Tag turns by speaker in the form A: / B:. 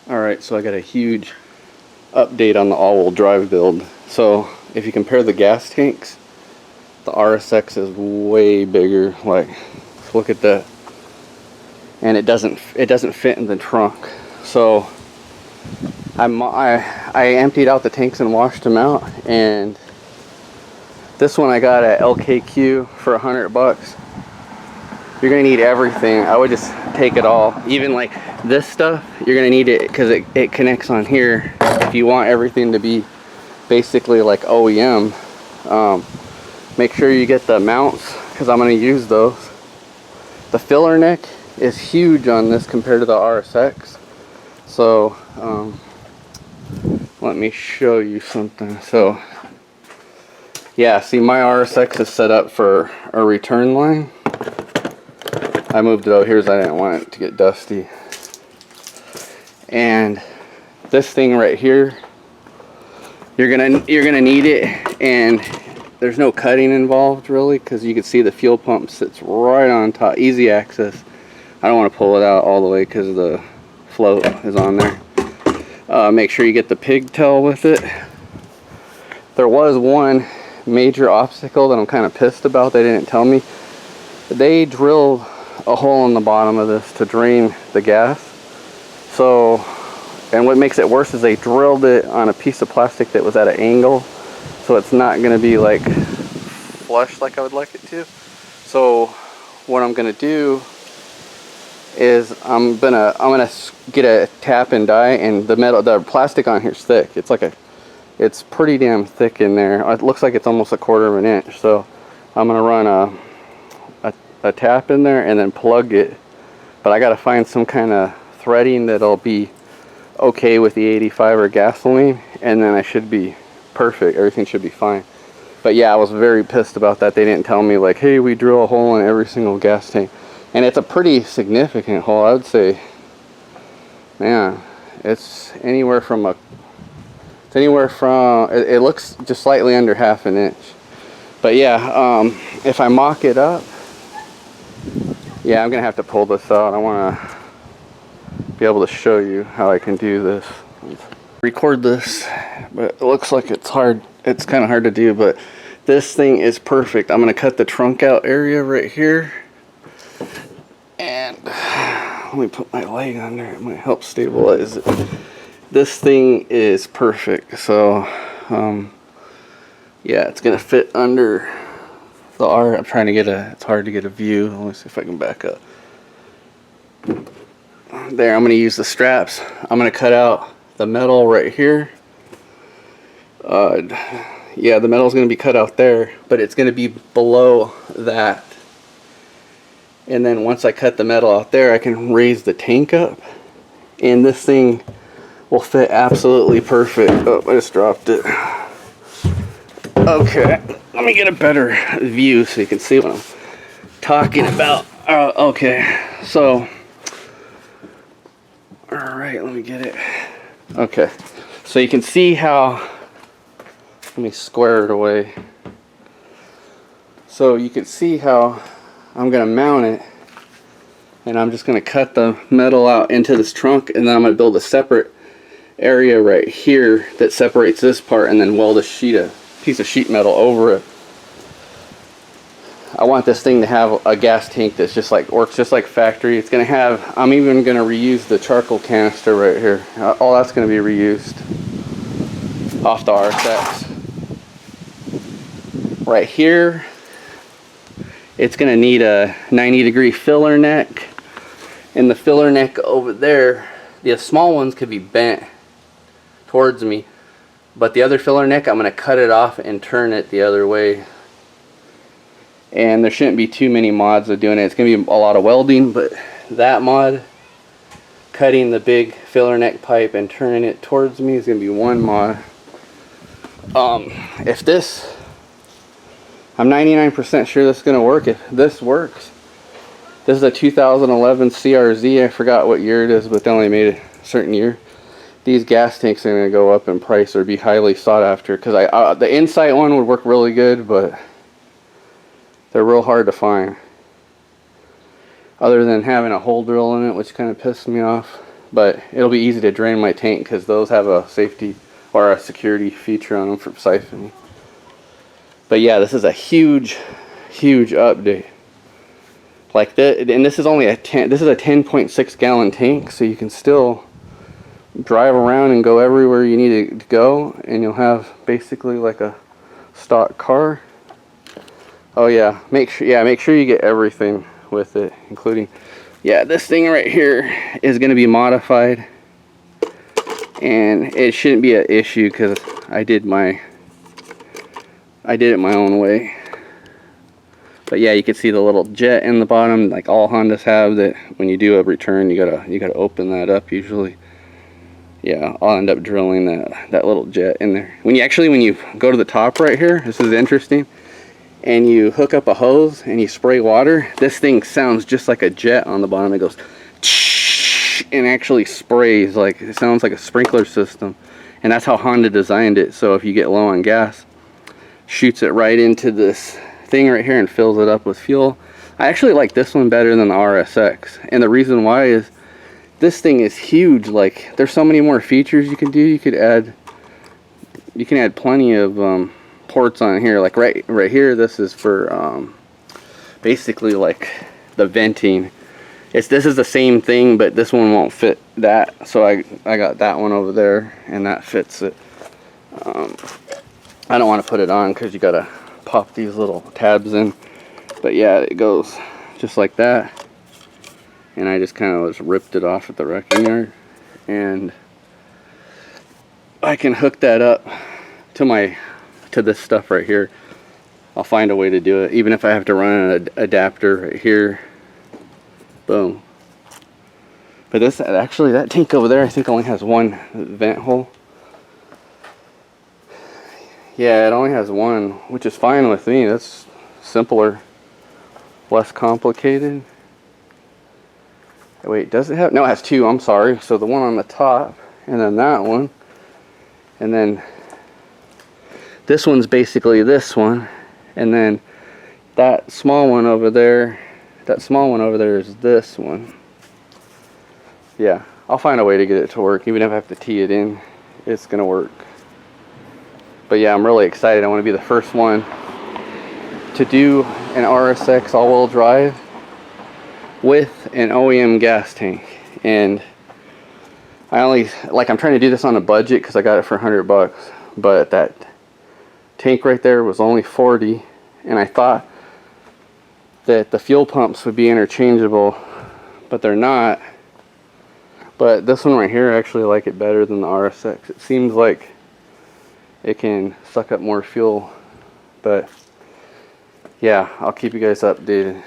A: Alright, so I got a huge update on the all-wheel drive build. So if you compare the gas tanks, the RSX is way bigger. Like, look at that. And it doesn't fit in the trunk. So I emptied out the tanks and washed them out, and this one I got at LKQ for $100. You're gonna need everything. I would just take it all. Even like this stuff, you're gonna need it because it connects on here. If you want everything to be basically like OEM, make sure you get the mounts because I'm gonna use those. The filler neck is huge on this compared to the RSX. So let me show you something. So yeah, see, my RSX is set up for a return line. I moved it over here because I didn't want it to get dusty. And this thing right here, you're gonna need it, and there's no cutting involved really, because you can see the fuel pump sits right on top, easy access. I don't want to pull it out all the way because the float is on there. Make sure you get the pigtail with it. There was one major obstacle that I'm kind of pissed about. They didn't tell me. They drilled a hole in the bottom of this to drain the gas. So, and what makes it worse is they drilled it on a piece of plastic that was at an angle, so it's not going to be like flush like I would like it to. So what I'm going to do is I'm gonna get a tap and die, and the plastic on here is thick. It's pretty damn thick in there. It looks like it's almost 1/4 of an inch. So I'm gonna run a tap in there and then plug it, but I gotta find some kind of threading that'll be okay with the 85 or gasoline, and then I should be perfect. Everything should be fine. But yeah, I was very pissed about that. They didn't tell me like, hey, we drill a hole in every single gas tank, and it's a pretty significant hole. I would say, man, it's anywhere from it looks just slightly under 1/2 inch. But yeah, if I mock it up, yeah, I'm gonna have to pull this out. I want to be able to show you how I can do this. Record this, but it looks like it's hard. It's kind of hard to do, but this thing is perfect. I'm gonna cut the trunk out area right here, and let me put my leg on there. It might help stabilize it. This thing is perfect. So yeah, it's gonna fit under the R. I'm trying to get it's hard to get a view. Let me see if I can back up. There, I'm gonna use the straps. I'm gonna cut out the metal right here. Yeah, the metal's gonna be cut out there, but it's gonna be below that. And then once I cut the metal out there, I can raise the tank up, and this thing will fit absolutely perfect. Oh, I just dropped it. Okay, let me get a better view so you can see what I'm talking about. Okay, so, alright, let me get it. Okay, so you can see how, let me square it away. So you can see how I'm going to mount it, and I'm just going to cut the metal out into this trunk, and then I'm going to build a separate area right here that separates this part, and then weld a piece of sheet metal over it. I want this thing to have a gas tank that's just like, works just like factory. It's going to have, I'm even going to reuse the charcoal canister right here. All that's going to be reused off the RSX. Right here, it's going to need a 90-degree filler neck, and the filler neck over there, the small ones could be bent towards me, but the other filler neck, I'm going to cut it off and turn it the other way. And there shouldn't be too many mods of doing it. It's going to be a lot of welding, but that mod, cutting the big filler neck pipe and turning it towards me, is going to be one mod. If this, I'm 99% sure this is going to work. If this works, this is a 2011 CRZ. I forgot what year it is, but they only made it a certain year. These gas tanks are going to go up in price or be highly sought after, because the Insight one would work really good, but they're real hard to find. Other than having a hole drill in it, which kind of pissed me off. but it'll be easy to drain my tank because those have a safety or a security feature on them for siphoning. But yeah, this is a huge update. Like this, and this is only a 10.6 gallon tank, so you can still drive around and go everywhere you need to go, and you'll have basically like a stock car. Oh yeah, make sure you get everything with it, including, yeah, this thing right here is going to be modified, and it shouldn't be an issue because I did it my own way. But yeah, you can see the little jet in the bottom, like all Hondas have, that when you do a return, you gotta open that up usually. Yeah, I'll end up drilling that little jet in there. When you go to the top right here, this is interesting, and you hook up a hose and you spray water, this thing sounds just like a jet on the bottom. It goes and actually sprays, like it sounds like a sprinkler system, and that's how Honda designed it. So if you get low on gas, shoots it right into this thing right here and fills it up with fuel. I actually like this one better than the RSX, and the reason why is this thing is huge. Like, there's so many more features you can do. You can add plenty of ports on here. Like right here, this is for basically like the venting. This is the same thing, but this one won't fit that, so I got that one over there, and that fits it. I don't want to put it on because you gotta pop these little tabs in, but yeah, it goes just like that, and I just kind of just ripped it off at the wrecking yard, and I can hook that up to this stuff right here. I'll find a way to do it, even if I have to run an adapter right here. Boom. But this, actually, that tank over there, I think only has one vent hole. Yeah, it only has one, which is fine with me. That's simpler, less complicated. Wait, does it have? No, it has two. I'm sorry. So the one on the top, and then that one, and then this one's basically this one, and then that small one over there. That small one over there is this one. Yeah, I'll find a way to get it to work. Even if I have to tee it in, it's gonna work. But yeah, I'm really excited. I want to be the first one to do an RSX all-wheel drive with an OEM gas tank. And I'm trying to do this on a budget because I got it for $100, but that tank right there was only 40, and I thought that the fuel pumps would be interchangeable, but they're not. But this one right here, I actually like it better than the RSX. It seems like it can suck up more fuel. But yeah, I'll keep you guys updated.